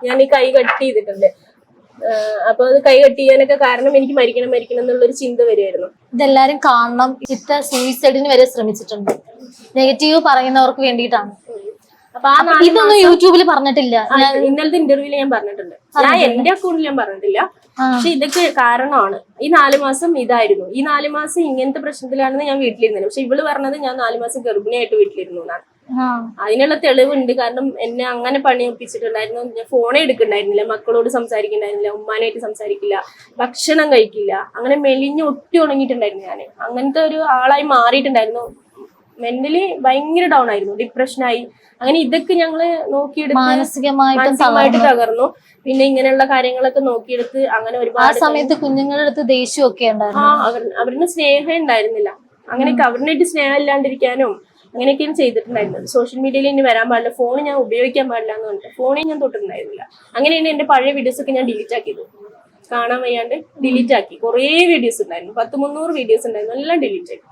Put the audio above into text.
ഞാൻ ഈ കൈ കട്ട് ചെയ്തിട്ടുണ്ട്. അപ്പൊ അത് കൈ കട്ട് ചെയ്യാനൊക്കെ കാരണം എനിക്ക് മരിക്കണം എന്നുള്ളൊരു ചിന്ത വരുമായിരുന്നു. ഇതെല്ലാരും കാണണം. ചിത്ത സൂയിസൈഡിന് വരെ ശ്രമിച്ചിട്ടുണ്ട്. നെഗറ്റീവ് പറയുന്നവർക്ക് വേണ്ടിയിട്ടാണ്. അപ്പൊ ഇതൊന്നും യൂട്യൂബിൽ പറഞ്ഞിട്ടില്ല. ഇന്നലത്തെ ഇന്റർവ്യൂല് ഞാൻ പറഞ്ഞിട്ടുണ്ട്. ഞാൻ എന്റെ അക്കൗണ്ടിൽ ഞാൻ പറഞ്ഞിട്ടില്ല. പക്ഷെ ഇതൊക്കെ കാരണമാണ്. ഈ 4 മാസം ഇതായിരുന്നു. ഈ 4 മാസം ഇങ്ങനത്തെ പ്രശ്നത്തിലാണെന്ന് ഞാൻ വീട്ടിലിരുന്നത്. പക്ഷെ ഇവള് പറഞ്ഞത് ഞാൻ 4 മാസം ഗർഭിണിയായിട്ട് വീട്ടിലിരുന്നു എന്നാണ്. അതിനുള്ള തെളിവുണ്ട്. കാരണം എന്നെ അങ്ങനെ പണി ഒപ്പിച്ചിട്ടുണ്ടായിരുന്നു. ഞാൻ ഫോണേ എടുക്കണ്ടായിരുന്നില്ല, മക്കളോട് സംസാരിക്കണ്ടായിരുന്നില്ല, ഉമ്മാനായിട്ട് സംസാരിക്കില്ല, ഭക്ഷണം കഴിക്കില്ല, അങ്ങനെ മെലിഞ്ഞ് ഒട്ടി ഉണങ്ങിയിട്ടുണ്ടായിരുന്നു. ഞാൻ അങ്ങനത്തെ ഒരു ആളായി മാറിയിട്ടുണ്ടായിരുന്നു. മെന്റലി ഭയങ്കര ഡൗൺ ആയിരുന്നു, ഡിപ്രഷനായി. അങ്ങനെ ഇതൊക്കെ ഞങ്ങള് നോക്കിയെടുത്ത് മാനസികമായിട്ട് തകർന്നു. പിന്നെ ഇങ്ങനെയുള്ള കാര്യങ്ങളൊക്കെ നോക്കിയെടുത്ത് അങ്ങനെ ഒരുപാട് സമയത്ത് കുഞ്ഞുങ്ങളുടെ അടുത്ത് ദേഷ്യമൊക്കെ ഉണ്ടായിരുന്നു. അവരുടെ സ്നേഹം ഉണ്ടായിരുന്നില്ല. അങ്ങനെയൊക്കെ അവരിനായിട്ട് സ്നേഹം ഇല്ലാണ്ടിരിക്കാനും അങ്ങനെയൊക്കെയാണ് ചെയ്തിട്ടുണ്ടായിരുന്നത്. സോഷ്യൽ മീഡിയയിൽ ഇനി വരാൻ പാടില്ല, ഫോൺ ഞാൻ ഉപയോഗിക്കാൻ പാടില്ല എന്ന് പറഞ്ഞിട്ട് ഫോണിൽ ഞാൻ തൊട്ടിട്ടുണ്ടായിരുന്നില്ല. അങ്ങനെയാണ് എന്റെ പഴയ വീഡിയോസ് ഒക്കെ ഞാൻ ഡിലീറ്റ് ആക്കിയത്. കാണാൻ വയ്യാണ്ട് ഡിലീറ്റ് ആക്കി. കുറേ വീഡിയോസ് ഉണ്ടായിരുന്നു, 100-300 വീഡിയോസ് ഉണ്ടായിരുന്നു, എല്ലാം ഡിലീറ്റ് ആക്കി.